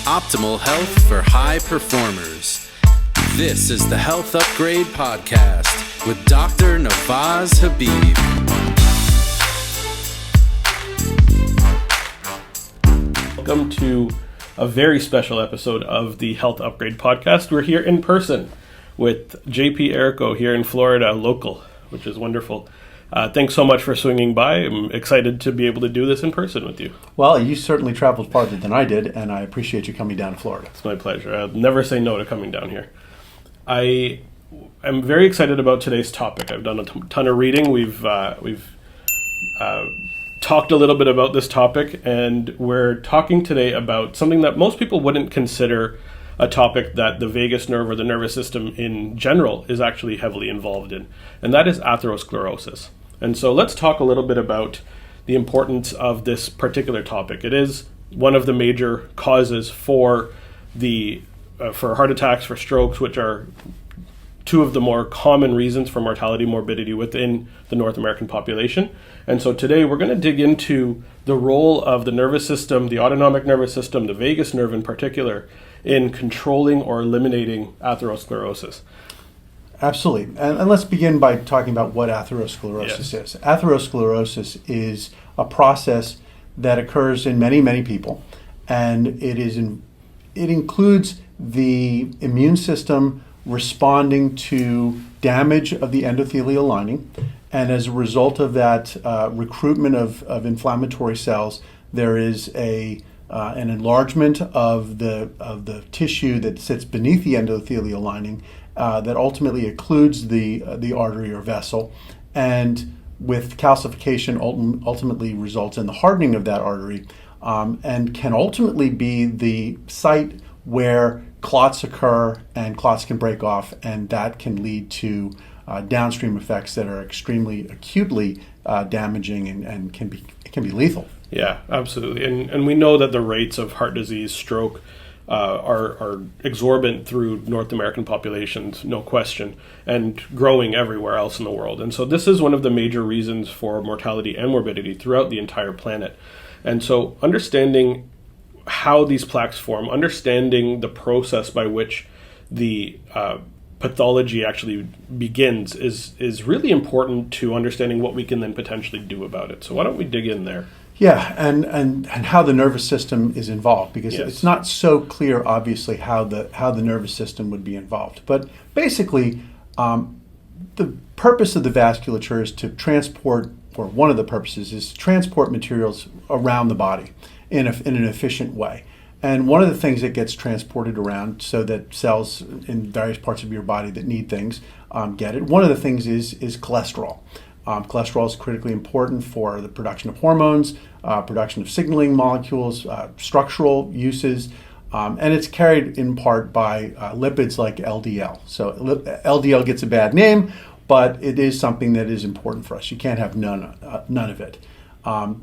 Optimal health for high performers. This is the Health Upgrade Podcast with Dr. Nawaz Habib. Welcome to a very special episode of the Health Upgrade Podcast. We're here in person with JP Errico here in Florida, local, which is wonderful. Thanks so much for swinging by. I'm excited to be able to do this in person with you. Well, you certainly traveled farther than I did, and I appreciate you coming down to Florida. It's my pleasure. I'll never say no to coming down here. I am very excited about today's topic. I've done a ton of reading. We've talked a little bit about this topic, and we're talking today about something that most people wouldn't consider a topic that the vagus nerve or the nervous system in general is actually heavily involved in, and that is atherosclerosis. And so let's talk a little bit about the importance of this particular topic. It is one of the major causes for heart attacks, for strokes, which are two of the more common reasons for mortality, morbidity within the North American population. And so today we're going to dig into the role of the nervous system, the autonomic nervous system, the vagus nerve in particular, in controlling or eliminating atherosclerosis. Absolutely. And let's begin by talking about what atherosclerosis is. Atherosclerosis is a process that occurs in many, many people, and it includes the immune system responding to damage of the endothelial lining, and as a result of that recruitment of inflammatory cells, there is an enlargement of the tissue that sits beneath the endothelial lining that ultimately occludes the artery or vessel, and with calcification ultimately results in the hardening of that artery, and can ultimately be the site where clots occur and clots can break off, and that can lead to downstream effects that are extremely acutely damaging and can be lethal. Yeah, absolutely. And we know that the rates of heart disease, stroke, are exorbitant through North American populations, no question, and growing everywhere else in the world. And so this is one of the major reasons for mortality and morbidity throughout the entire planet. And so understanding how these plaques form, understanding the process by which the pathology actually begins is really important to understanding what we can then potentially do about it. So why don't we dig in there? Yeah, and how the nervous system is involved, because it's not so clear, obviously, how the nervous system would be involved. But basically, the purpose of the vasculature is to transport, or one of the purposes is to transport materials around the body in an efficient way. And one of the things that gets transported around so that cells in various parts of your body that need things get it, one of the things is cholesterol. Cholesterol is critically important for the production of hormones, production of signaling molecules, structural uses, and it's carried in part by lipids like LDL. So LDL gets a bad name, but it is something that is important for us. You can't have none of it.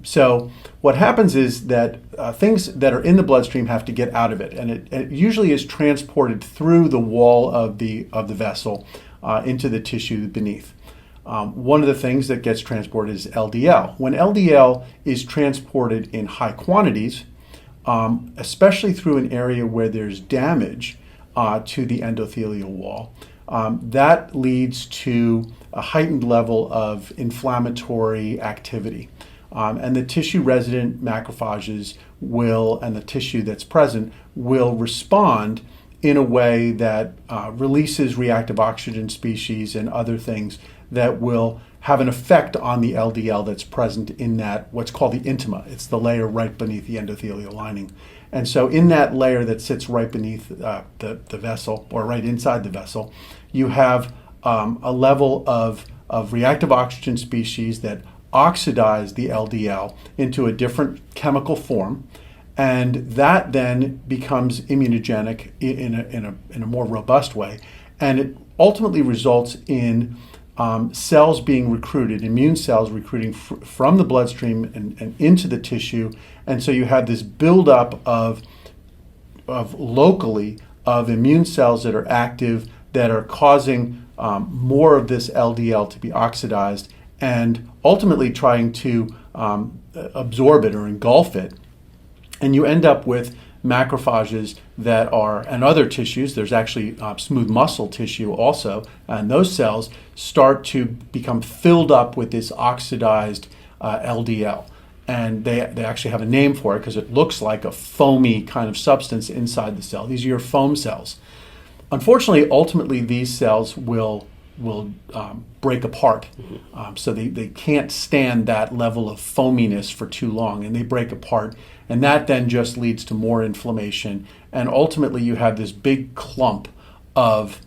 So what happens is that things that are in the bloodstream have to get out of it, and it usually is transported through the wall of the vessel into the tissue beneath. One of the things that gets transported is LDL. When LDL is transported in high quantities, especially through an area where there's damage to the endothelial wall, that leads to a heightened level of inflammatory activity. And the tissue-resident macrophages and the tissue that's present will respond in a way that releases reactive oxygen species and other things that will have an effect on the LDL that's present in that, what's called the intima. It's the layer right beneath the endothelial lining. And so in that layer that sits right beneath the vessel, or right inside the vessel, you have a level of reactive oxygen species that oxidize the LDL into a different chemical form, and that then becomes immunogenic in a more robust way, and it ultimately results in cells being recruited, immune cells recruiting from the bloodstream and into the tissue, and so you have this buildup of locally of immune cells that are active, that are causing more of this LDL to be oxidized, and ultimately trying to absorb it or engulf it. And you end up with macrophages that are, and other tissues, there's actually smooth muscle tissue also, and those cells start to become filled up with this oxidized LDL. And they actually have a name for it because it looks like a foamy kind of substance inside the cell. These are your foam cells. Unfortunately, ultimately, these cells will break apart. So they can't stand that level of foaminess for too long, and they break apart. And that then just leads to more inflammation. And ultimately, you have this big clump of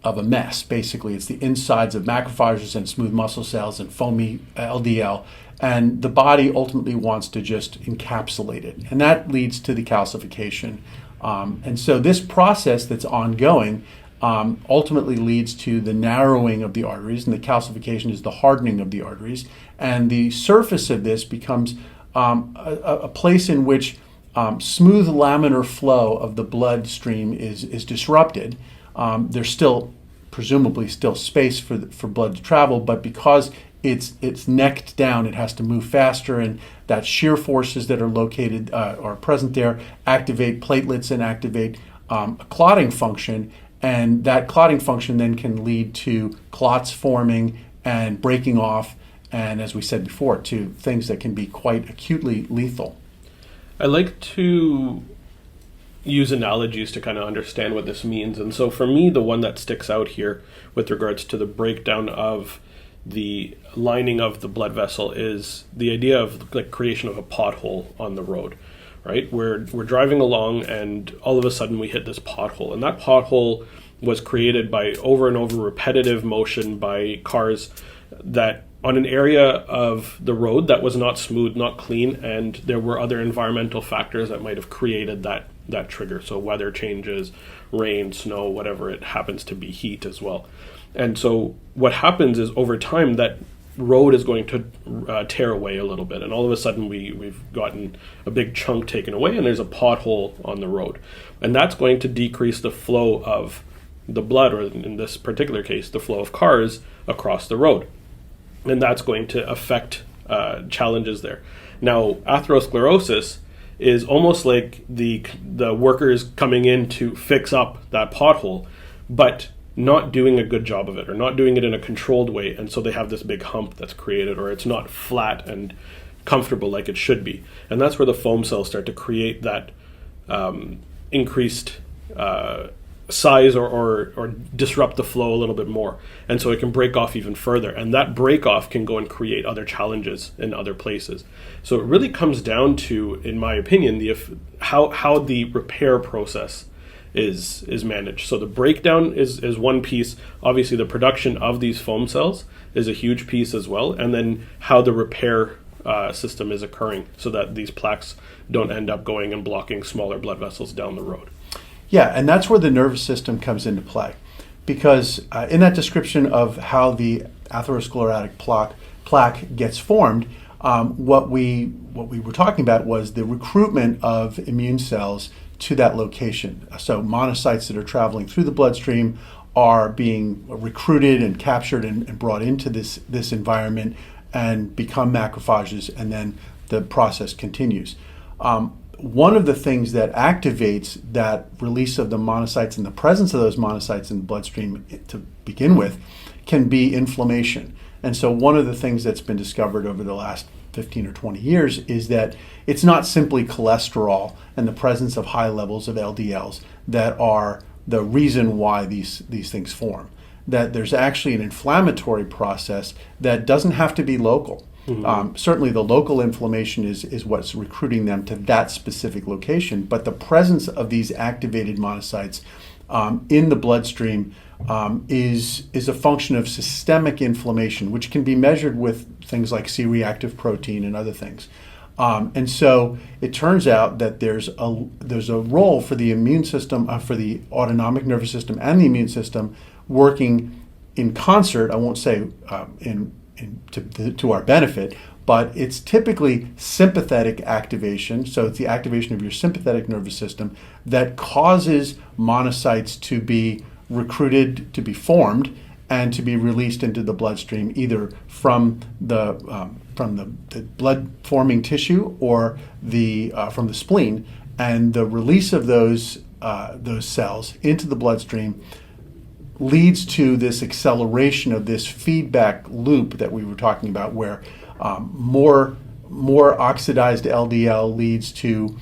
a mess. Basically, it's the insides of macrophages and smooth muscle cells and foamy LDL. And the body ultimately wants to just encapsulate it. And that leads to the calcification. And so this process that's ongoing ultimately leads to the narrowing of the arteries, and the calcification is the hardening of the arteries. And the surface of this becomes a place in which smooth laminar flow of the bloodstream is disrupted. There's still, presumably, still space for blood to travel, but because it's necked down, it has to move faster, and that shear forces that are located are present there activate platelets and activate a clotting function, and that clotting function then can lead to clots forming and breaking off, and as we said before, to things that can be quite acutely lethal. I like to use analogies to kind of understand what this means, and so for me, the one that sticks out here with regards to the breakdown of the lining of the blood vessel is the idea of like creation of a pothole on the road, right? We're driving along and all of a sudden we hit this pothole, and that pothole was created by over and over repetitive motion by cars that on an area of the road that was not smooth, not clean, and there were other environmental factors that might have created that trigger. So weather changes, rain, snow, whatever it happens to be, heat as well. And so what happens is over time that road is going to tear away a little bit, and all of a sudden we've gotten a big chunk taken away, and there's a pothole on the road, and that's going to decrease the flow of the blood, or in this particular case, the flow of cars across the road, and that's going to affect challenges there. Now, atherosclerosis is almost like the workers coming in to fix up that pothole, but not doing a good job of it, or not doing it in a controlled way, and so they have this big hump that's created, or it's not flat and comfortable like it should be. And that's where the foam cells start to create that increased size or disrupt the flow a little bit more, and so it can break off even further, and that break off can go and create other challenges in other places. So it really comes down to, in my opinion, how the repair process is managed. So the breakdown is one piece. Obviously the production of these foam cells is a huge piece as well, and then how the repair system is occurring so that these plaques don't end up going and blocking smaller blood vessels down the road. Yeah, and that's where the nervous system comes into play, because in that description of how the atherosclerotic plaque gets formed, what we were talking about was the recruitment of immune cells to that location. So monocytes that are traveling through the bloodstream are being recruited and captured and brought into this environment and become macrophages, and then the process continues. One of the things that activates that release of the monocytes and the presence of those monocytes in the bloodstream to begin with can be inflammation. And so one of the things that's been discovered over the last 15 or 20 years is that it's not simply cholesterol and the presence of high levels of LDLs that are the reason why these things form. That there's actually an inflammatory process that doesn't have to be local. Mm-hmm. Certainly the local inflammation is what's recruiting them to that specific location, but the presence of these activated monocytes in the bloodstream is a function of systemic inflammation, which can be measured with things like C-reactive protein and other things. And so it turns out that there's a role for the immune system, for the autonomic nervous system and the immune system working in concert. I won't say to our benefit, but it's typically sympathetic activation. So it's the activation of your sympathetic nervous system that causes monocytes to be recruited, to be formed, and to be released into the bloodstream, either from the blood-forming tissue or from the spleen, and the release of those cells into the bloodstream leads to this acceleration of this feedback loop that we were talking about, where more oxidized LDL leads to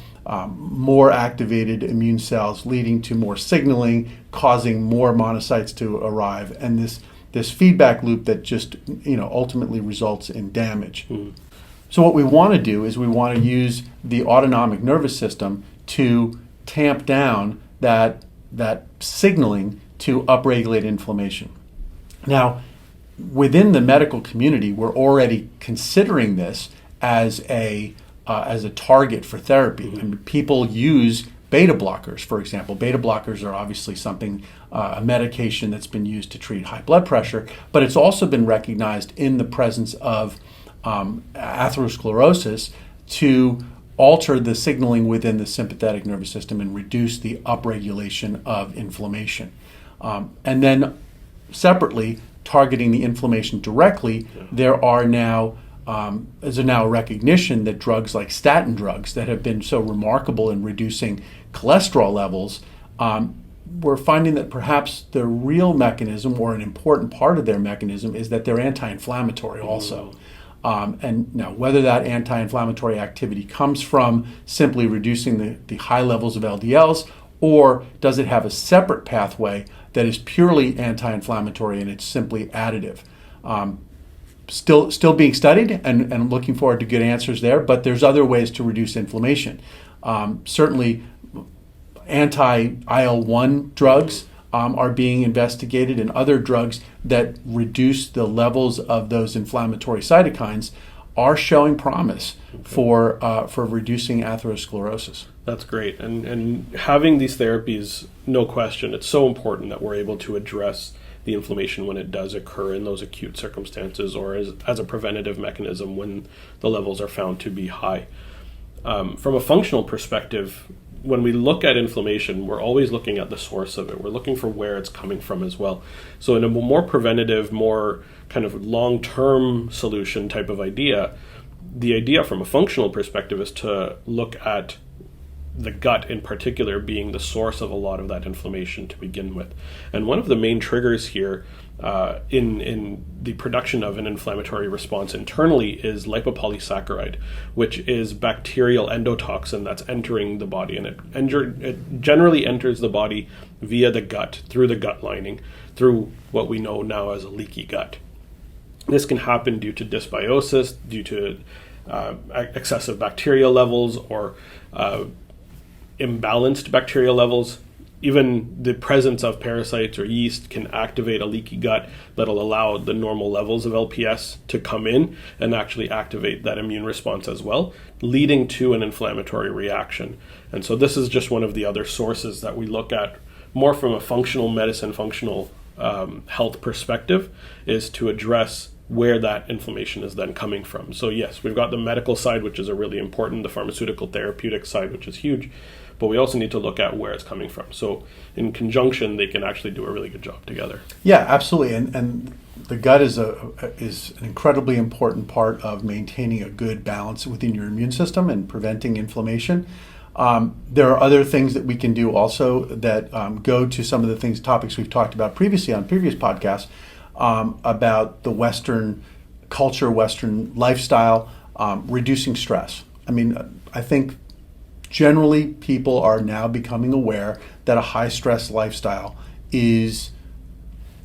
more activated immune cells, leading to more signaling, causing more monocytes to arrive, and this feedback loop that just ultimately results in damage. So what we want to do is we want to use the autonomic nervous system to tamp down that signaling to upregulate inflammation. Now, within the medical community, we're already considering this as a target for therapy. I mean, people use beta blockers, for example. Beta blockers are obviously a medication that's been used to treat high blood pressure, but it's also been recognized in the presence of atherosclerosis to alter the signaling within the sympathetic nervous system and reduce the upregulation of inflammation. And then separately, targeting the inflammation directly, there's now a recognition that drugs like statin drugs that have been so remarkable in reducing cholesterol levels, we're finding that perhaps the real mechanism, or an important part of their mechanism, is that they're anti-inflammatory also. And now, whether that anti-inflammatory activity comes from simply reducing the high levels of LDLs, or does it have a separate pathway that is purely anti-inflammatory and it's simply additive? Still being studied, and looking forward to good answers there, but there's other ways to reduce inflammation. Certainly, anti-IL-1 drugs are being investigated, and other drugs that reduce the levels of those inflammatory cytokines are showing promise for reducing atherosclerosis. That's great. And having these therapies, no question, it's so important that we're able to address the inflammation when it does occur in those acute circumstances, or as a preventative mechanism when the levels are found to be high. From a functional perspective, when we look at inflammation, we're always looking at the source of it. We're looking for where it's coming from as well. So in a more preventative, more kind of long-term solution type of idea, the idea from a functional perspective is to look at the gut in particular being the source of a lot of that inflammation to begin with. And one of the main triggers here in the production of an inflammatory response internally is lipopolysaccharide, which is bacterial endotoxin that's entering the body, and it generally enters the body via the gut, through the gut lining, through what we know now as a leaky gut. This can happen due to dysbiosis, due to excessive bacterial levels, or imbalanced bacterial levels. Even the presence of parasites or yeast can activate a leaky gut that'll allow the normal levels of LPS to come in and actually activate that immune response as well, leading to an inflammatory reaction. And so this is just one of the other sources that we look at more from a functional medicine, functional health perspective, is to address where that inflammation is then coming from. So yes, we've got the medical side, which is a really important, the pharmaceutical therapeutic side, which is huge, but we also need to look at where it's coming from. So in conjunction, they can actually do a really good job together. Yeah, absolutely. And the gut is an incredibly important part of maintaining a good balance within your immune system and preventing inflammation. There are other things that we can do also that go to some of the topics we've talked about previously on previous podcasts about the Western culture, Western lifestyle, reducing stress. I mean, I think generally people are now becoming aware that a high-stress lifestyle is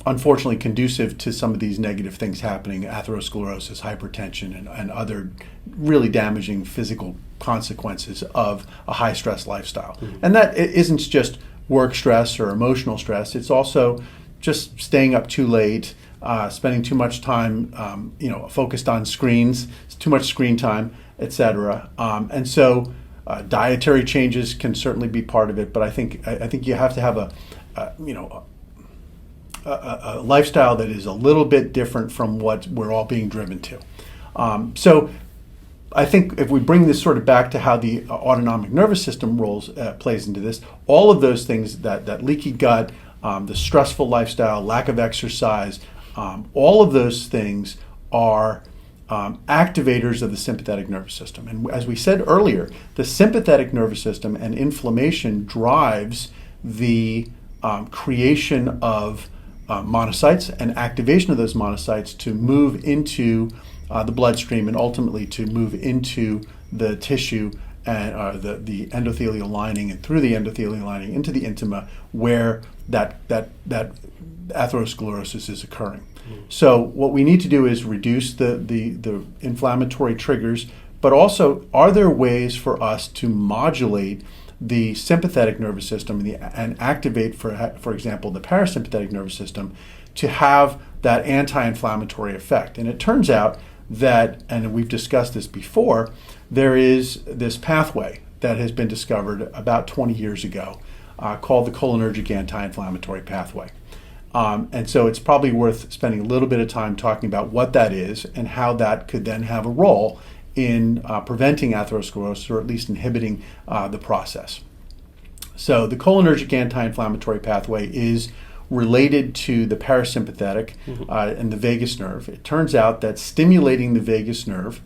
unfortunately conducive to some of these negative things happening, atherosclerosis, hypertension, and other really damaging physical consequences of a high-stress lifestyle. Mm-hmm. And that isn't just work stress or emotional stress. It's also just staying up too late, spending too much time, focused on screens, too much screen time, etc. And so dietary changes can certainly be part of it. But I think you have to have a lifestyle that is a little bit different from what we're all being driven to. So I think if we bring this sort of back to how the autonomic nervous system plays into this, all of those things, that leaky gut, the stressful lifestyle, lack of exercise, all of those things are activators of the sympathetic nervous system. And as we said earlier, the sympathetic nervous system and inflammation drives the creation of monocytes and activation of those monocytes to move into the bloodstream and ultimately to move into the tissue and the endothelial lining and through the endothelial lining into the intima where that atherosclerosis is occurring. So what we need to do is reduce the inflammatory triggers, but also are there ways for us to modulate the sympathetic nervous system and activate, for example, the parasympathetic nervous system to have that anti-inflammatory effect? And it turns out that, and we've discussed this before, there is this pathway that has been discovered about 20 years ago called the cholinergic anti-inflammatory pathway. And so it's probably worth spending a little bit of time talking about what that is and how that could then have a role in preventing atherosclerosis or at least inhibiting the process. So the cholinergic anti-inflammatory pathway is related to the parasympathetic and the vagus nerve. It turns out that stimulating the vagus nerve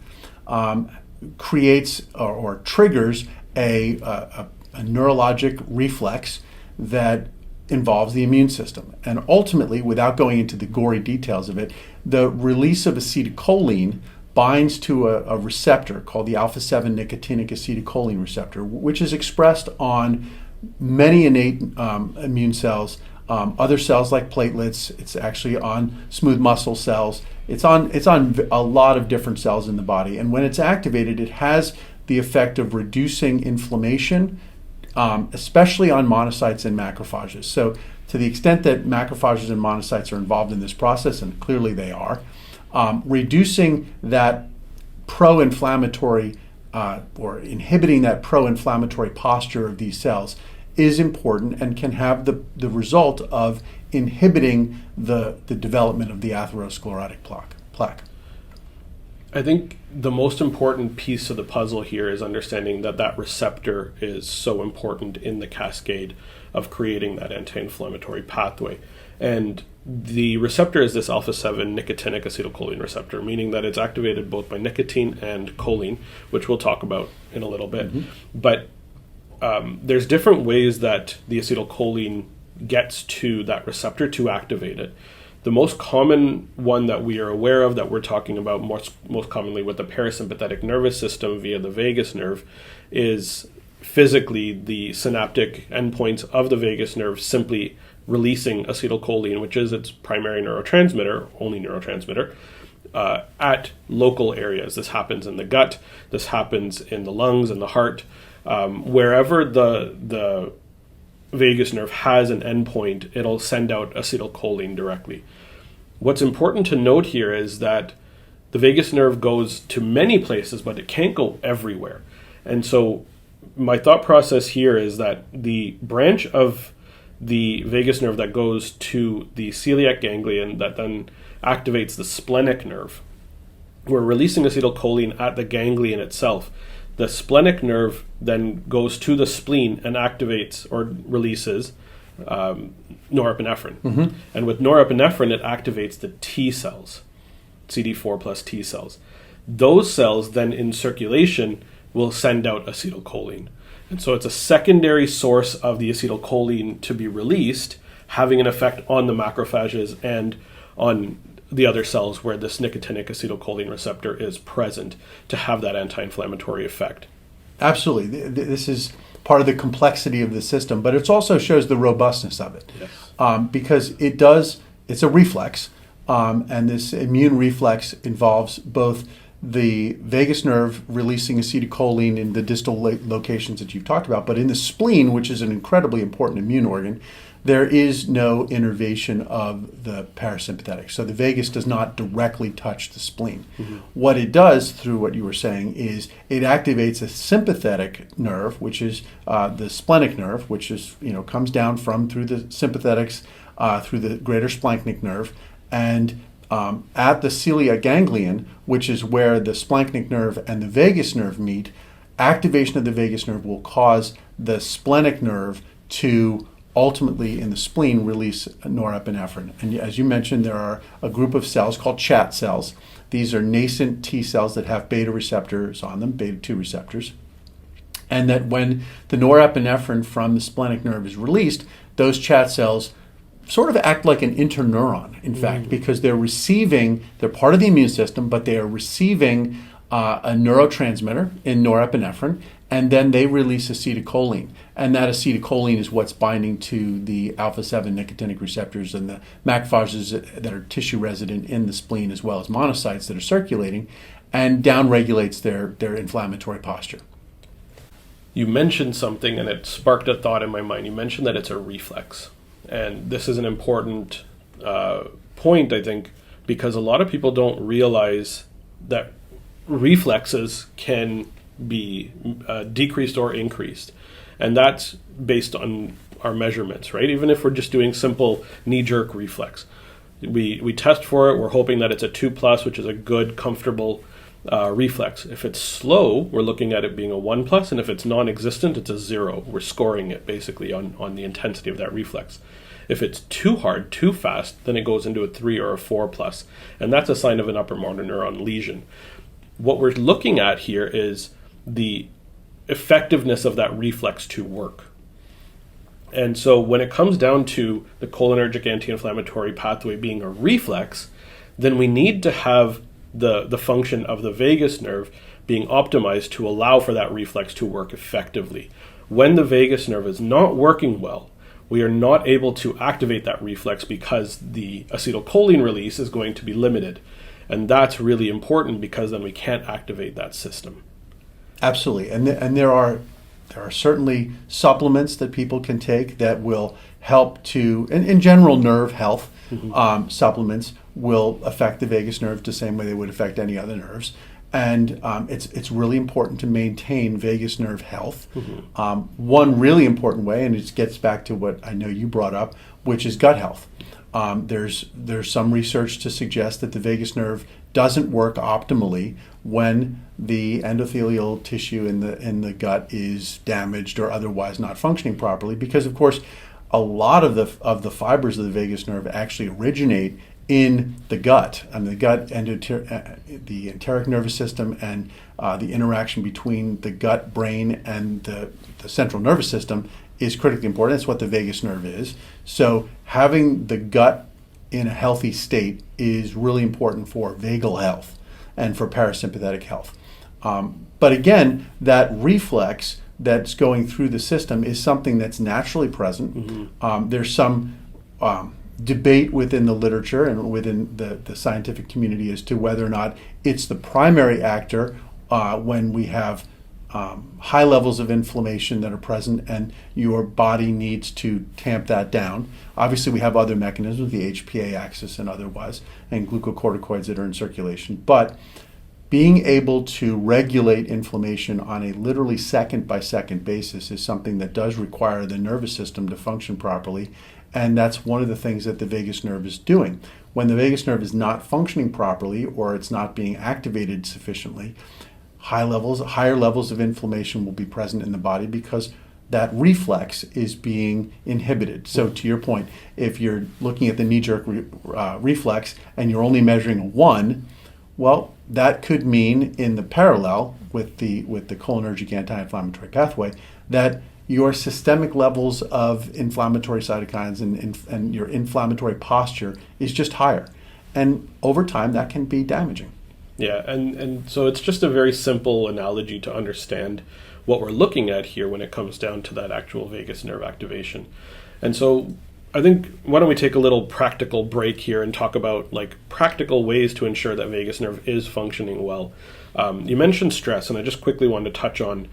creates or triggers a neurologic reflex that involves the immune system. And ultimately, without going into the gory details of it, the release of acetylcholine binds to a receptor called the alpha-7 nicotinic acetylcholine receptor, which is expressed on many innate immune cells, other cells like platelets. It's actually on smooth muscle cells. It's on a lot of different cells in the body. And when it's activated, it has the effect of reducing inflammation, especially on monocytes and macrophages. So to the extent that macrophages and monocytes are involved in this process, and clearly they are, reducing that pro-inflammatory or inhibiting that pro-inflammatory posture of these cells is important and can have the result of inhibiting the development of the atherosclerotic plaque. I think the most important piece of the puzzle here is understanding that receptor is so important in the cascade of creating that anti-inflammatory pathway. And the receptor is this alpha-7 nicotinic acetylcholine receptor, meaning that it's activated both by nicotine and choline, which we'll talk about in a little bit. But there's different ways that the acetylcholine gets to that receptor to activate it. The most common one that we are aware of, that we're talking about most commonly with the parasympathetic nervous system via the vagus nerve, is physically the synaptic endpoints of the vagus nerve simply releasing acetylcholine, which is its primary neurotransmitter, only neurotransmitter, at local areas. This happens in the gut, this happens in the lungs and the heart. Wherever the vagus nerve has an endpoint, it'll send out acetylcholine directly. What's important to note here is that the vagus nerve goes to many places, but it can't go everywhere. And so my thought process here is that the branch of the vagus nerve that goes to the celiac ganglion that then activates the splenic nerve, we're releasing acetylcholine at the ganglion itself. The splenic nerve then goes to the spleen and activates or releases norepinephrine. And with norepinephrine, it activates the T cells, CD4 plus T cells. Those cells then in circulation will send out acetylcholine. And so it's a secondary source of the acetylcholine to be released, having an effect on the macrophages and on the other cells where this nicotinic acetylcholine receptor is present to have that anti-inflammatory effect. Absolutely. This is part of the complexity of the system, but it also shows the robustness of it. Yes. Because it's a reflex, and this immune reflex involves both the vagus nerve releasing acetylcholine in the distal locations that you've talked about, but in the spleen, which is an incredibly important immune organ, there is no innervation of the parasympathetic. So the vagus does not directly touch the spleen. What it does, through what you were saying, is it activates a sympathetic nerve, which is the splenic nerve, which is comes down through the sympathetics through the greater splanchnic nerve, and at the celiac ganglion, which is where the splanchnic nerve and the vagus nerve meet, activation of the vagus nerve will cause the splenic nerve to ultimately in the spleen release norepinephrine. And as you mentioned, there are a group of cells called chat cells These are nascent T cells that have beta receptors on them, beta 2 receptors. And that when the norepinephrine from the splenic nerve is released, those chat cells sort of act like an interneuron, in fact, because they're part of the immune system, but they are receiving a neurotransmitter in norepinephrine, and then they release acetylcholine. And that acetylcholine is what's binding to the alpha-7 nicotinic receptors and the macrophages that are tissue resident in the spleen, as well as monocytes that are circulating, and downregulates their inflammatory posture. You mentioned something, and it sparked a thought in my mind. You mentioned that it's a reflex. And this is an important point, I think, because a lot of people don't realize that reflexes can be decreased or increased. And that's based on our measurements, right? Even if we're just doing simple knee-jerk reflex. We test for it. We're hoping that it's a 2+, which is a good, comfortable reflex. If it's slow, we're looking at it being a 1+, and if it's non-existent, it's a 0. We're scoring it basically on the intensity of that reflex. If it's too hard, too fast, then it goes into a 3 or a 4+, and that's a sign of an upper motor neuron lesion. What we're looking at here is the effectiveness of that reflex to work. And so when it comes down to the cholinergic anti-inflammatory pathway being a reflex, then we need to have the function of the vagus nerve being optimized to allow for that reflex to work effectively. When the vagus nerve is not working well, we are not able to activate that reflex because the acetylcholine release is going to be limited. And that's really important because then we can't activate that system. Absolutely. And there are certainly supplements that people can take that will help to, in general, nerve health. Supplements will affect the vagus nerve the same way they would affect any other nerves. And it's really important to maintain vagus nerve health. One really important way, and it gets back to what I know you brought up, which is gut health. There's some research to suggest that the vagus nerve doesn't work optimally when the endothelial tissue in the gut is damaged or otherwise not functioning properly, because of course a lot of the fibers of the vagus nerve actually originate in the gut. I mean, the enteric nervous system and the interaction between the gut, brain, and the central nervous system is critically important. That's what the vagus nerve is. So having the gut in a healthy state is really important for vagal health and for parasympathetic health. But again, that reflex that's going through the system is something that's naturally present. There's some debate within the literature and within the scientific community as to whether or not it's the primary actor when we have high levels of inflammation that are present and your body needs to tamp that down. Obviously, we have other mechanisms, the HPA axis and otherwise, and glucocorticoids that are in circulation. But being able to regulate inflammation on a literally second-by-second basis is something that does require the nervous system to function properly, and that's one of the things that the vagus nerve is doing. When the vagus nerve is not functioning properly or it's not being activated sufficiently, higher levels of inflammation will be present in the body because that reflex is being inhibited. So to your point, if you're looking at the knee-jerk reflex and you're only measuring a 1, well, that could mean in the parallel with the cholinergic anti-inflammatory pathway that your systemic levels of inflammatory cytokines and your inflammatory posture is just higher. And over time, that can be damaging. Yeah, and so it's just a very simple analogy to understand what we're looking at here when it comes down to that actual vagus nerve activation. And so I think, why don't we take a little practical break here and talk about like practical ways to ensure that vagus nerve is functioning well. You mentioned stress, and I just quickly wanted to touch on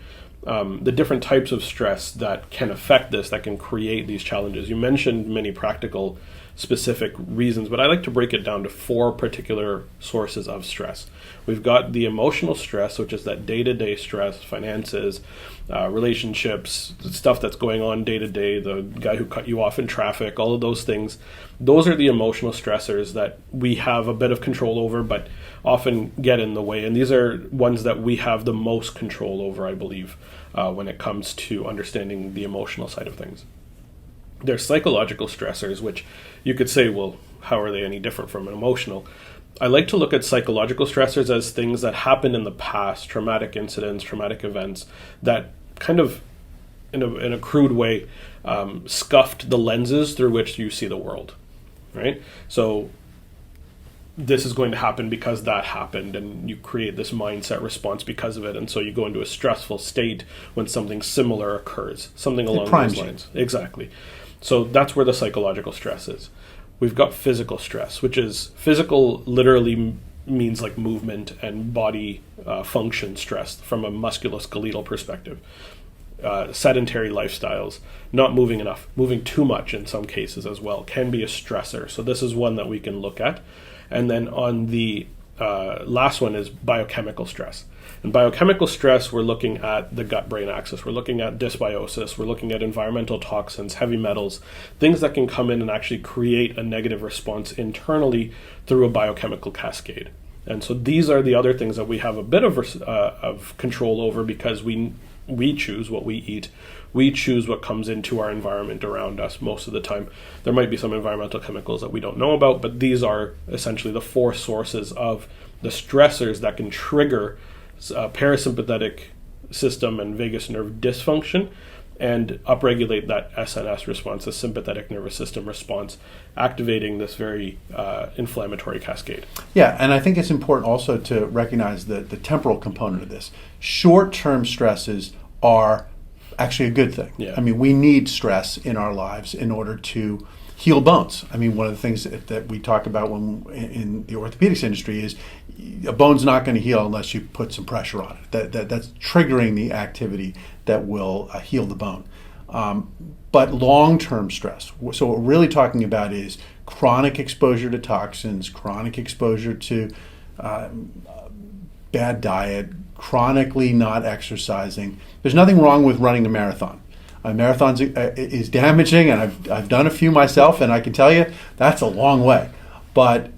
the different types of stress that can affect this, that can create these challenges. You mentioned many practical specific reasons, but I like to break it down to 4 particular sources of stress. We've got the emotional stress, which is that day-to-day stress, finances, relationships, stuff that's going on day-to-day, the guy who cut you off in traffic, all of those things. Those are the emotional stressors that we have a bit of control over, but often get in the way. And these are ones that we have the most control over, I believe, when it comes to understanding the emotional side of things. There's psychological stressors, which you could say, well, how are they any different from an emotional? I like to look at psychological stressors as things that happened in the past, traumatic incidents, traumatic events that kind of, in a crude way, scuffed the lenses through which you see the world, right? So this is going to happen because that happened, and you create this mindset response because of it, and so you go into a stressful state when something similar occurs, something along those lines. Exactly. So that's where the psychological stress is. We've got physical stress, which is physical literally means like movement and body function stress from a musculoskeletal perspective. Sedentary lifestyles, not moving enough, moving too much in some cases as well, can be a stressor. So this is one that we can look at. And then on the last one is biochemical stress. And biochemical stress, we're looking at the gut-brain axis. We're looking at dysbiosis. We're looking at environmental toxins, heavy metals, things that can come in and actually create a negative response internally through a biochemical cascade. And so these are the other things that we have a bit of control over, because we choose what we eat. We choose what comes into our environment around us most of the time. There might be some environmental chemicals that we don't know about, but these are essentially the four sources of the stressors that can trigger parasympathetic system and vagus nerve dysfunction and upregulate that SNS response, the sympathetic nervous system response, activating this very inflammatory cascade. Yeah, and I think it's important also to recognize the temporal component of this. Short-term stresses are actually a good thing. Yeah. I mean, we need stress in our lives in order to heal bones. I mean, one of the things that we talk about when in the orthopedics industry is a bone's not going to heal unless you put some pressure on it. That's triggering the activity that will heal the bone. But long-term stress, so what we're really talking about is chronic exposure to toxins, chronic exposure to bad diet, chronically not exercising. There's nothing wrong with running a marathon. A marathon is damaging, and I've done a few myself, and I can tell you that's a long way. But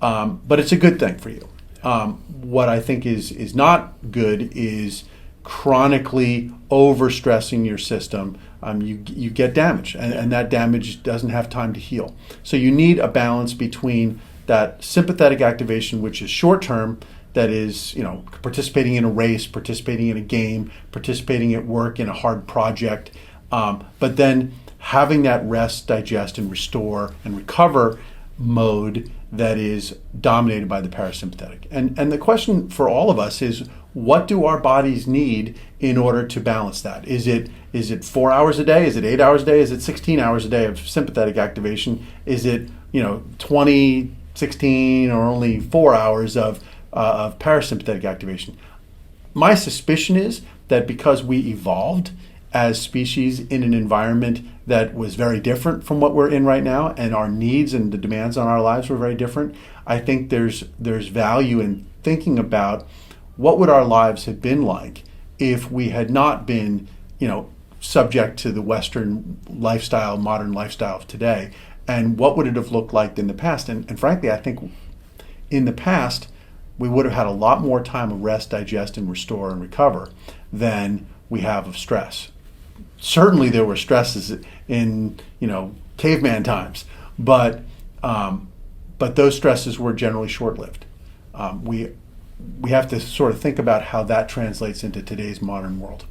it's a good thing for you. What I think is not good is chronically overstressing your system. You get damage, and that damage doesn't have time to heal. So you need a balance between that sympathetic activation, which is short term, that is, participating in a race, participating in a game, participating at work in a hard project, but then having that rest, digest, and restore and recover mode that is dominated by the parasympathetic. And the question for all of us is, what do our bodies need in order to balance that? Is it 4 hours a day? Is it 8 hours a day? Is it 16 hours a day of sympathetic activation? Is it 20, 16, or only 4 hours of parasympathetic activation? My suspicion is that because we evolved as species in an environment that was very different from what we're in right now, and our needs and the demands on our lives were very different, I think there's value in thinking about what would our lives have been like if we had not been, subject to the Western lifestyle, modern lifestyle of today, and what would it have looked like in the past? And frankly, I think in the past, we would have had a lot more time to rest, digest, and restore and recover than we have of stress. Certainly there were stresses in, caveman times, but those stresses were generally short-lived. We have to sort of think about how that translates into today's modern world.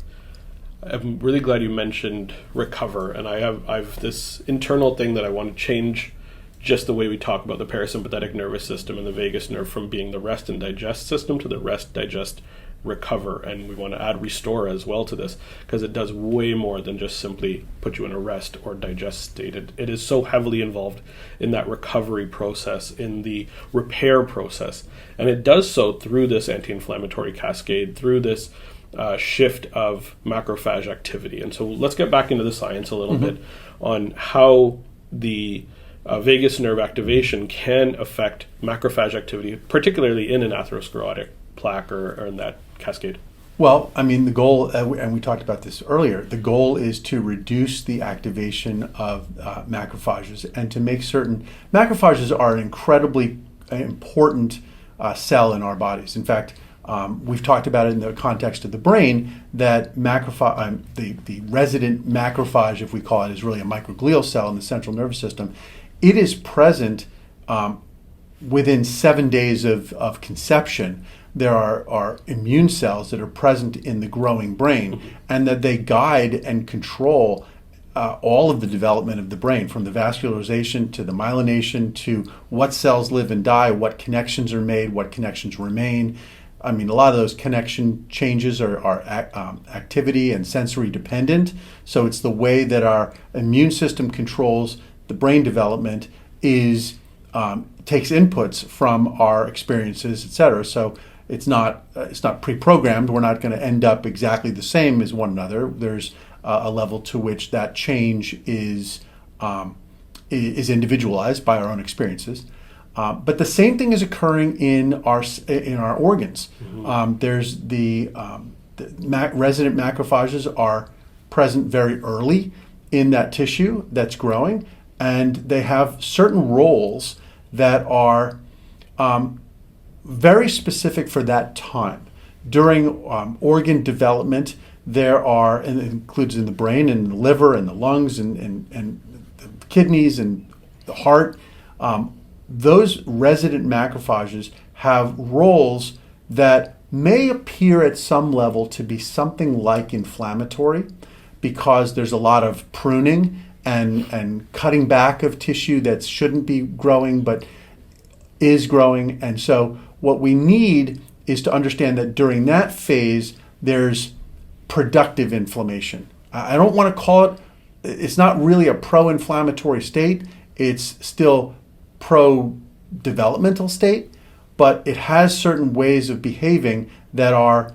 I'm really glad you mentioned recover, and I've this internal thing that I want to change just the way we talk about the parasympathetic nervous system and the vagus nerve from being the rest and digest system to the rest, digest, recover. And we want to add restore as well to this, because it does way more than just simply put you in a rest or digest state. It is so heavily involved in that recovery process, in the repair process. And it does so through this anti-inflammatory cascade, through this shift of macrophage activity. And so let's get back into the science a little bit on how the vagus nerve activation can affect macrophage activity, particularly in an atherosclerotic plaque or in that cascade. Well, I mean, the goal, and we talked about this earlier, the goal is to reduce the activation of macrophages and to make certain macrophages are an incredibly important cell in our bodies. In fact, we've talked about it in the context of the brain, that the resident macrophage, if we call it, is really a microglial cell in the central nervous system. It is present within 7 days of conception, there are immune cells that are present in the growing brain, and that they guide and control all of the development of the brain, from the vascularization to the myelination to what cells live and die, what connections are made, what connections remain. I mean, a lot of those connection changes are activity and sensory dependent. So it's the way that our immune system controls the brain development takes inputs from our experiences, et cetera. So it's not pre-programmed. We're not going to end up exactly the same as one another. There's a level to which that change is individualized by our own experiences. But the same thing is occurring in our organs. There's the resident macrophages are present very early in that tissue that's growing, and they have certain roles that are very specific for that time. During organ development, there are, and it includes in the brain and the liver and the lungs and the kidneys and the heart, those resident macrophages have roles that may appear at some level to be something like inflammatory, because there's a lot of pruning and cutting back of tissue that shouldn't be growing but is growing. And so what we need is to understand that during that phase, there's productive inflammation. I don't want to call it's not really a pro-inflammatory state. It's still pro-developmental state, but it has certain ways of behaving that are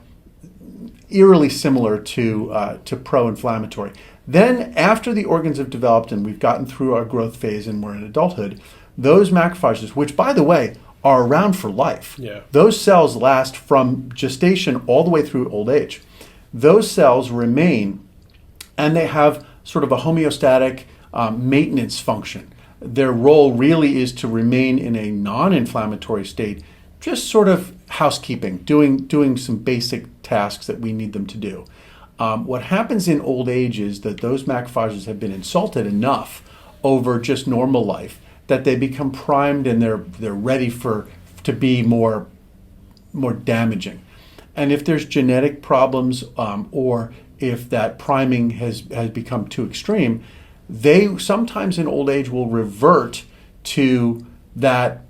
eerily similar to pro-inflammatory. Then after the organs have developed and we've gotten through our growth phase and we're in adulthood, those macrophages, which by the way are around for life, those cells last from gestation all the way through old age. Those cells remain, and they have sort of a homeostatic maintenance function. Their role really is to remain in a non-inflammatory state, just sort of housekeeping, doing some basic tasks that we need them to do. What happens in old age is that those macrophages have been insulted enough over just normal life that they become primed and they're ready to be more damaging. And if there's genetic problems or if that priming has become too extreme, they sometimes in old age will revert to that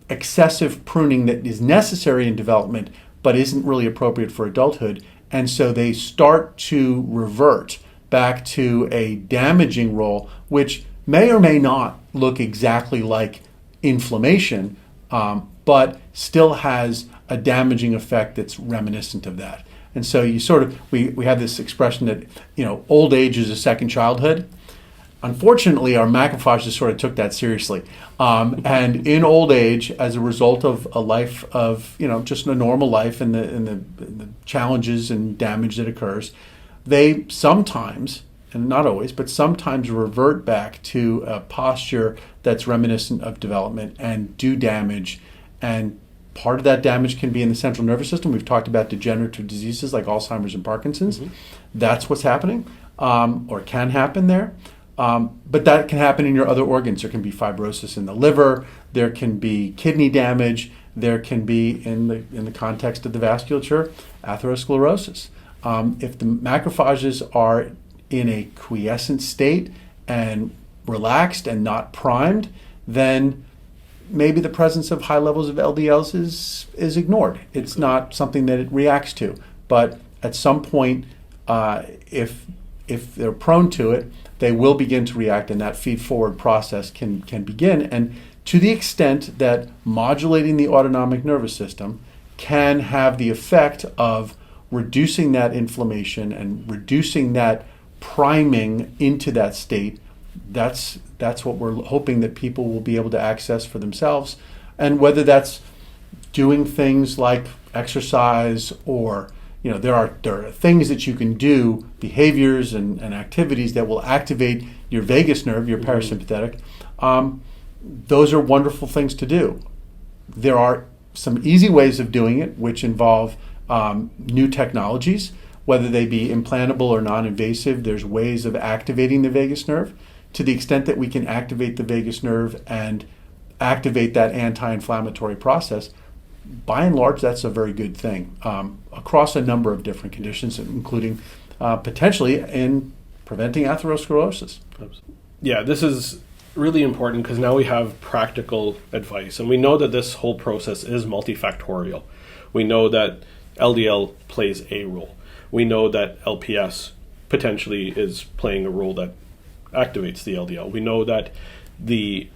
excessive pruning that is necessary in development but isn't really appropriate for adulthood. And so they start to revert back to a damaging role, which may or may not look exactly like inflammation, but still has a damaging effect that's reminiscent of that. And so you sort of, we have this expression that, old age is a second childhood. Unfortunately, our macrophages sort of took that seriously. And in old age, as a result of a life of, just a normal life and the challenges and damage that occurs, they sometimes, and not always, but sometimes revert back to a posture that's reminiscent of development and do damage. And part of that damage can be in the central nervous system. We've talked about degenerative diseases like Alzheimer's and Parkinson's. That's what's happening, or can happen there. But that can happen in your other organs. There can be fibrosis in the liver. There can be kidney damage. There can be, in the context of the vasculature, atherosclerosis. If the macrophages are in a quiescent state and relaxed and not primed, then maybe the presence of high levels of LDLs is ignored. It's not something that it reacts to. But at some point, if they're prone to it, they will begin to react, and that feed-forward process can begin. And to the extent that modulating the autonomic nervous system can have the effect of reducing that inflammation and reducing that priming into that state, that's what we're hoping that people will be able to access for themselves. And whether that's doing things like exercise or there are things that you can do, behaviors and activities that will activate your vagus nerve, your parasympathetic. Those are wonderful things to do. There are some easy ways of doing it, which involve new technologies, whether they be implantable or non-invasive. There's ways of activating the vagus nerve. To the extent that we can activate the vagus nerve and activate that anti-inflammatory process, by and large, that's a very good thing across a number of different conditions, including potentially in preventing atherosclerosis. Yeah, this is really important because now we have practical advice, and we know that this whole process is multifactorial. We know that LDL plays a role. We know that LPS potentially is playing a role that activates the LDL. We know that the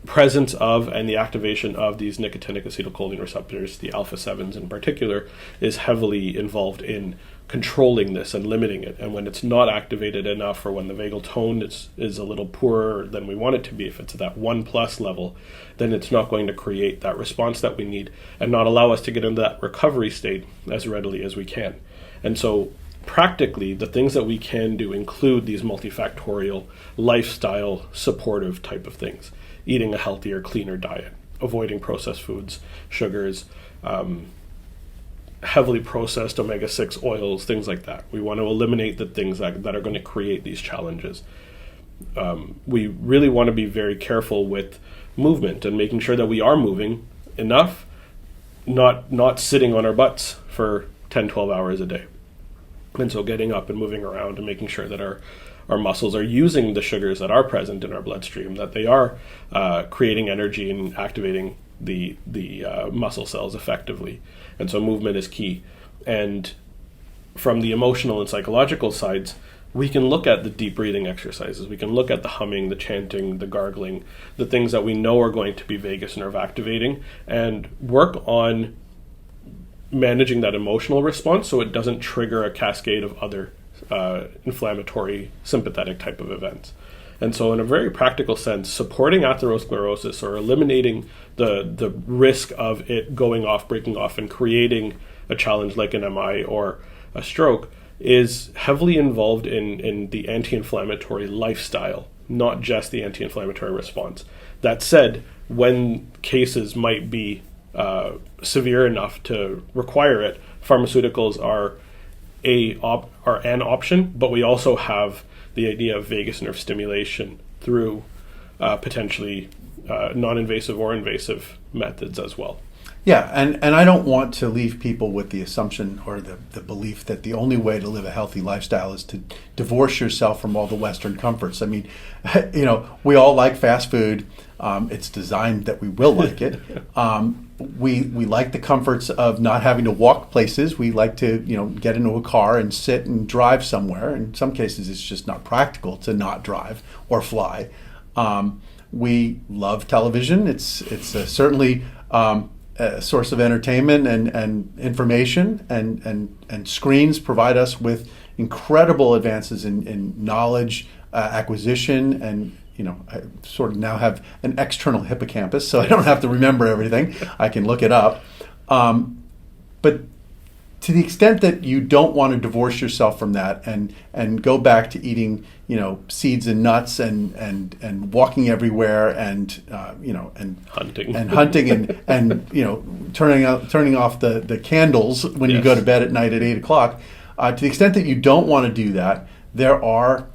presence of and the activation of these nicotinic acetylcholine receptors, the alpha 7s in particular, is heavily involved in controlling this and limiting it. And when it's not activated enough, or when the vagal tone is a little poorer than we want it to be, if it's at that 1+ level, then it's not going to create that response that we need and not allow us to get into that recovery state as readily as we can. And so practically, the things that we can do include these multifactorial, lifestyle supportive type of things. Eating a healthier, cleaner diet, avoiding processed foods, sugars, heavily processed omega-6 oils, things like that. We want to eliminate the things that are going to create these challenges. We really want to be very careful with movement and making sure that we are moving enough, not sitting on our butts for 10, 12 hours a day. And so getting up and moving around and making sure that our muscles are using the sugars that are present in our bloodstream, that they are creating energy and activating the muscle cells effectively. And so movement is key. And from the emotional and psychological sides, we can look at the deep breathing exercises. We can look at the humming, the chanting, the gargling, the things that we know are going to be vagus nerve activating, and work on managing that emotional response so it doesn't trigger a cascade of other inflammatory sympathetic type of events. And so in a very practical sense, supporting atherosclerosis or eliminating the risk of it going off, breaking off, and creating a challenge like an MI or a stroke is heavily involved in the anti-inflammatory lifestyle, not just the anti-inflammatory response. That said, when cases might be severe enough to require it, pharmaceuticals are an option, but we also have the idea of vagus nerve stimulation through potentially non-invasive or invasive methods as well. Yeah, and I don't want to leave people with the assumption or the belief that the only way to live a healthy lifestyle is to divorce yourself from all the Western comforts. I mean, we all like fast food. It's designed that we will like it. We like the comforts of not having to walk places. We like to, get into a car and sit and drive somewhere. In some cases, it's just not practical to not drive or fly. We love television. It's certainly a source of entertainment and information, and screens provide us with incredible advances in knowledge acquisition, and I sort of now have an external hippocampus, so I don't have to remember everything. I can look it up. But to the extent that you don't want to divorce yourself from that and go back to eating, seeds and nuts and walking everywhere and hunting and turning off the candles when you go to bed at night at 8:00. To the extent that you don't want to do that, there are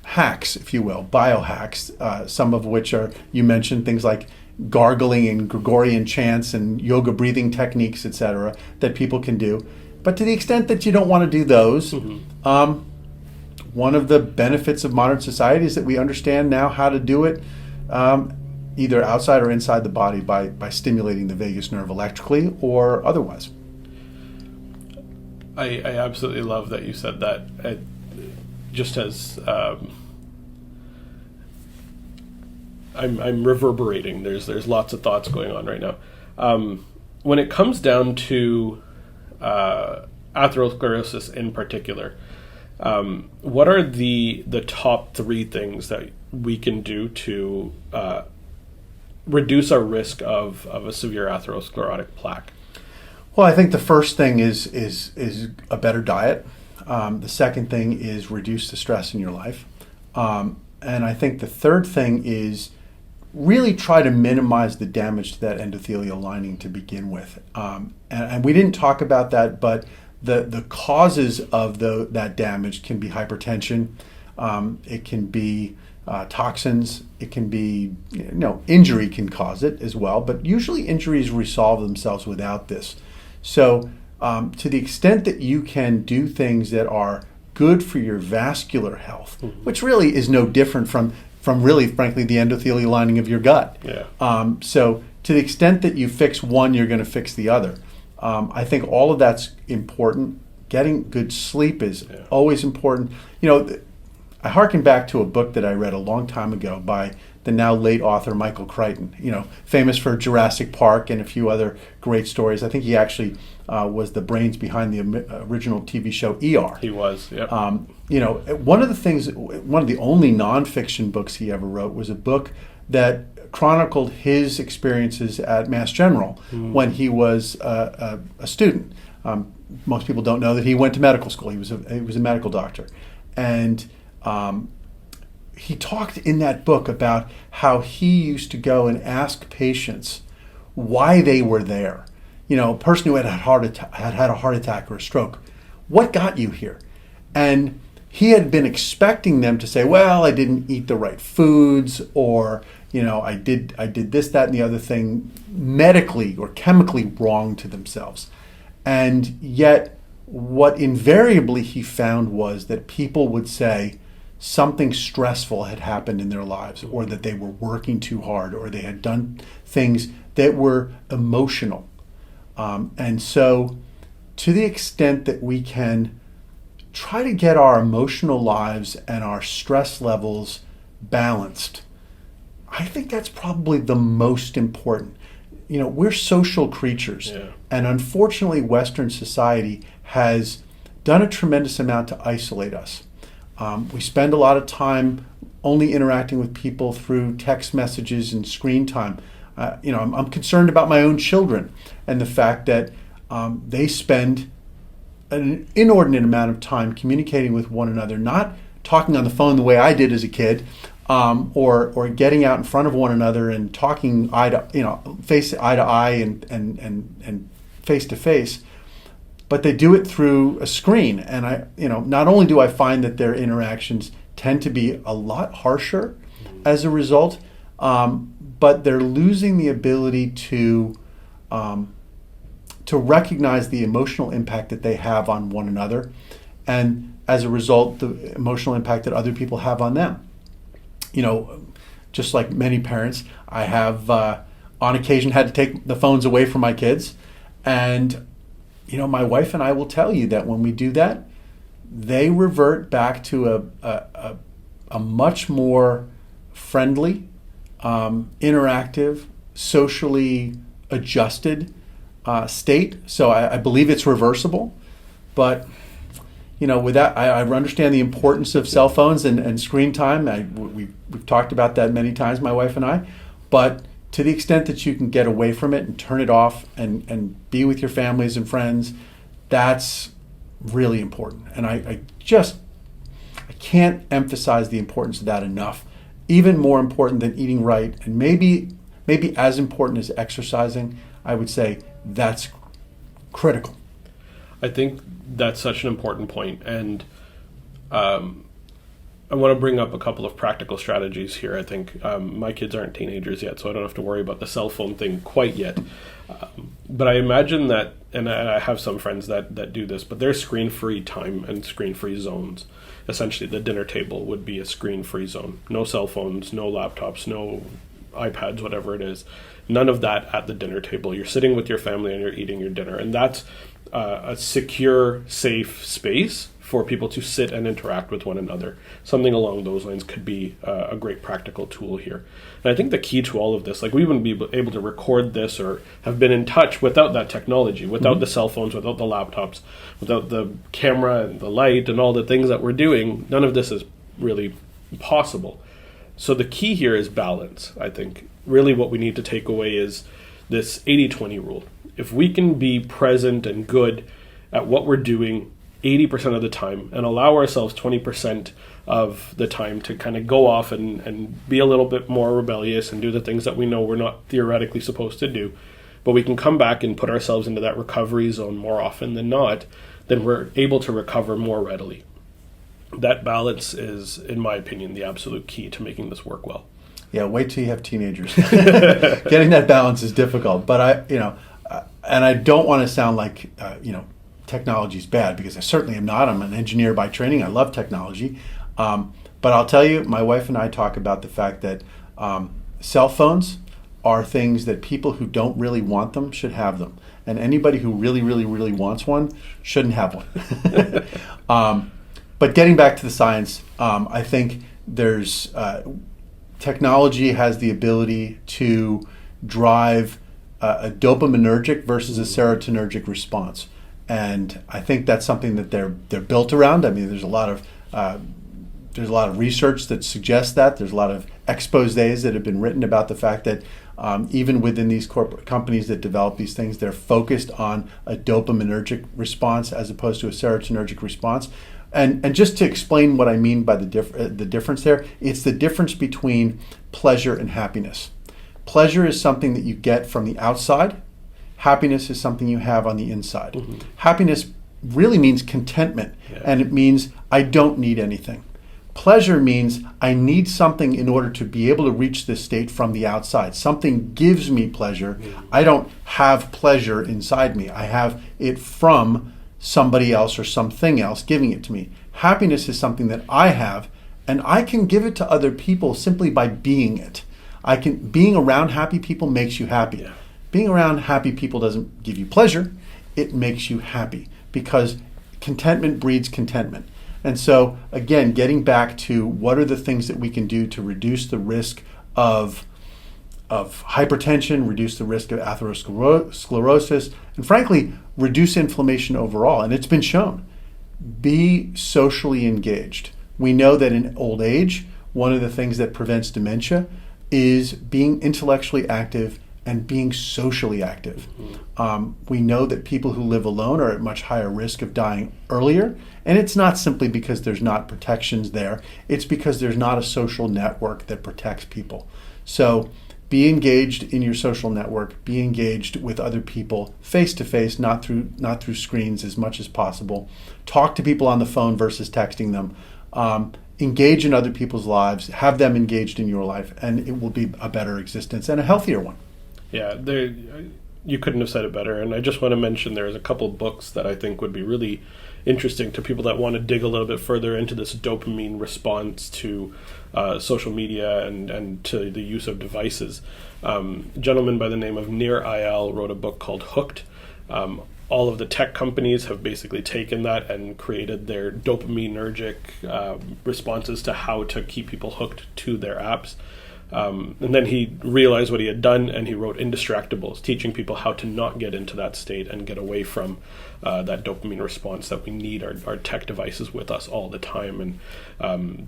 hacks, if you will, biohacks, some of which are, you mentioned things like gargling and Gregorian chants and yoga breathing techniques, etc., that people can do. But to the extent that you don't want to do those, one of the benefits of modern society is that we understand now how to do it either outside or inside the body by stimulating the vagus nerve electrically or otherwise. I absolutely love that you said that. Just as I'm reverberating. There's lots of thoughts going on right now. When it comes down to atherosclerosis in particular, what are the top 3 things that we can do to reduce our risk of a severe atherosclerotic plaque? Well, I think the first thing is a better diet. The second thing is reduce the stress in your life. And I think the third thing is really try to minimize the damage to that endothelial lining to begin with. And we didn't talk about that, but the causes of that damage can be hypertension. It can be toxins. It can be, injury can cause it as well, but usually injuries resolve themselves without this. So to the extent that you can do things that are good for your vascular health, which really is no different from really, frankly, the endothelial lining of your gut. Yeah. So to the extent that you fix one, you're going to fix the other. I think all of that's important. Getting good sleep is always important. I hearken back to a book that I read a long time ago by the now late author Michael Crichton, famous for Jurassic Park and a few other great stories. I think he actually was the brains behind the original TV show ER. He was, yeah. One of the only nonfiction books he ever wrote was a book that chronicled his experiences at Mass General when he was a student. Most people don't know that he went to medical school. He was a medical doctor. And he talked in that book about how he used to go and ask patients why they were there. A person who had had a heart attack or a stroke, what got you here? And he had been expecting them to say, well, I didn't eat the right foods, or I did this, that, and the other thing medically or chemically wrong to themselves. And yet what invariably he found was that people would say something stressful had happened in their lives, or that they were working too hard, or they had done things that were emotional. And so to the extent that we can try to get our emotional lives and our stress levels balanced, I think that's probably the most important. We're social creatures, and unfortunately Western society has done a tremendous amount to isolate us. We spend a lot of time only interacting with people through text messages and screen time. I'm concerned about my own children and the fact that they spend an inordinate amount of time communicating with one another, not talking on the phone the way I did as a kid, or getting out in front of one another and talking eye to eye and face to face. But they do it through a screen, and not only do I find that their interactions tend to be a lot harsher as a result, but they're losing the ability to recognize the emotional impact that they have on one another, and as a result, the emotional impact that other people have on them. Just like many parents, I have on occasion had to take the phones away from my kids, and my wife and I will tell you that when we do that, they revert back to a much more friendly, interactive, socially adjusted state. So I believe it's reversible. But, with that, I understand the importance of cell phones and screen time. We've talked about that many times, my wife and I. But to the extent that you can get away from it and turn it off and be with your families and friends, that's really important. And I can't emphasize the importance of that enough. Even more important than eating right, and maybe as important as exercising, I would say that's critical. I think that's such an important point, and I want to bring up a couple of practical strategies here. I think my kids aren't teenagers yet, so I don't have to worry about the cell phone thing quite yet. But I imagine that, and I have some friends that do this, but there's screen-free time and screen-free zones. Essentially, the dinner table would be a screen-free zone. No cell phones, no laptops, no iPads, whatever it is. None of that at the dinner table. You're sitting with your family and you're eating your dinner. And that's a secure, safe space for people to sit and interact with one another. Something along those lines could be a great practical tool here. And I think the key to all of this, we wouldn't be able to record this or have been in touch without that technology, without the cell phones, without the laptops, without the camera and the light and all the things that we're doing. None of this is really possible. So the key here is balance, I think. Really what we need to take away is this 80-20 rule. If we can be present and good at what we're doing 80% of the time and allow ourselves 20% of the time to kind of go off and be a little bit more rebellious and do the things that we know we're not theoretically supposed to do, but we can come back and put ourselves into that recovery zone more often than not, then we're able to recover more readily. that balance is, in my opinion, the absolute key to making this work well. Yeah, wait till you have teenagers. Getting that balance is difficult, but and I don't want to sound like technology is bad, because I certainly am not. I'm an engineer by training. I love technology, but I'll tell you, my wife and I talk about the fact that cell phones are things that people who don't really want them should have them, and anybody who really, really, really wants one shouldn't have one. But getting back to the science, I think there's technology has the ability to drive a dopaminergic versus a serotonergic response, and I think that's something that they're built around. I mean, there's a lot of research that suggests that. There's a lot of exposés that have been written about the fact that even within these corporate companies that develop these things, they're focused on a dopaminergic response as opposed to a serotonergic response. And just to explain what I mean by the difference there, it's the difference between pleasure and happiness. Pleasure is something that you get from the outside. Happiness is something you have on the inside. Mm-hmm. Happiness really means contentment, and it means I don't need anything. Pleasure means I need something in order to be able to reach this state from the outside. Something gives me pleasure. Mm-hmm. I don't have pleasure inside me. I have it from somebody else or something else giving it to me. Happiness is something that I have, and I can give it to other people simply by being it. Being around happy people makes you happy. Yeah. Being around happy people doesn't give you pleasure, it makes you happy, because contentment breeds contentment. And so, again, getting back to what are the things that we can do to reduce the risk of hypertension, reduce the risk of atherosclerosis, and frankly, reduce inflammation overall. And it's been shown. Be socially engaged. We know that in old age, one of the things that prevents dementia is being intellectually active and being socially active. Mm-hmm. We know that people who live alone are at much higher risk of dying earlier. And it's not simply because there's not protections there. It's because there's not a social network that protects people. So be engaged in your social network. Be engaged with other people face to face, not through screens as much as possible. Talk to people on the phone versus texting them. Engage in other people's lives. Have them engaged in your life, and it will be a better existence and a healthier one. Yeah, you couldn't have said it better. And I just want to mention there's a couple books that I think would be really interesting to people that want to dig a little bit further into this dopamine response to social media and to the use of devices. A gentleman by the name of Nir Eyal wrote a book called Hooked. All of the tech companies have basically taken that and created their dopaminergic responses to how to keep people hooked to their apps. And then he realized what he had done, and he wrote Indistractables, teaching people how to not get into that state and get away from that dopamine response that we need our tech devices with us all the time, and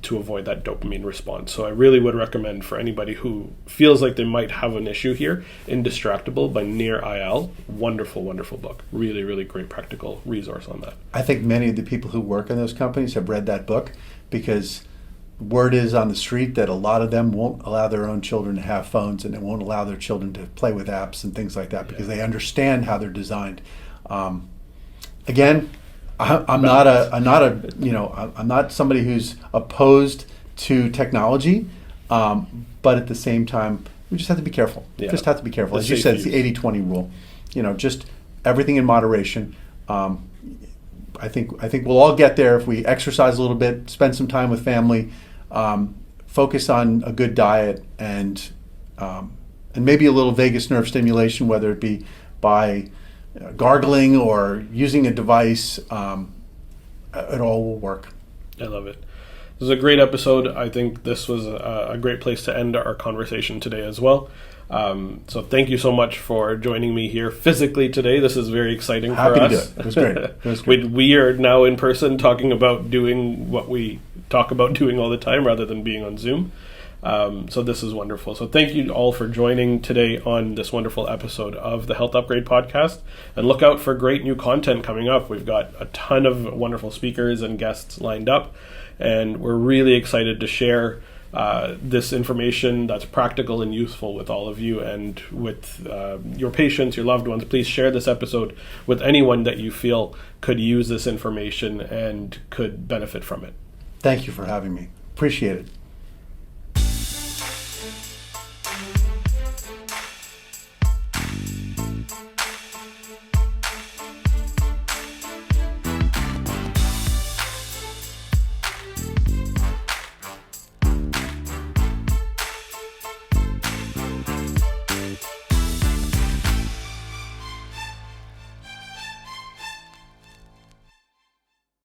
to avoid that dopamine response. So I really would recommend for anybody who feels like they might have an issue here, Indistractable by Nir Eyal. Wonderful, wonderful book. Really, really great practical resource on that. I think many of the people who work in those companies have read that book, because word is on the street that a lot of them won't allow their own children to have phones, and they won't allow their children to play with apps and things like that, because they understand how they're designed. Again, I'm not somebody who's opposed to technology, but at the same time, we just have to be careful. Yeah. Just have to be careful. As you said, it's the 80-20 rule. Just everything in moderation. I think we'll all get there if we exercise a little bit, spend some time with family, focus on a good diet, and maybe a little vagus nerve stimulation, whether it be by gargling or using a device. It all will work. I love it. This is a great episode. I think this was a great place to end our conversation today as well. So thank you so much for joining me here physically today. This is very exciting for us. Happy to do it. It was great. It was great. We are now in person talking about doing what we talk about doing all the time rather than being on Zoom. So this is wonderful. So thank you all for joining today on this wonderful episode of the Health Upgrade Podcast. And look out for great new content coming up. We've got a ton of wonderful speakers and guests lined up, and we're really excited to share this information that's practical and useful with all of you and with your patients, your loved ones. Please share this episode with anyone that you feel could use this information and could benefit from it. Thank you for having me. Appreciate it.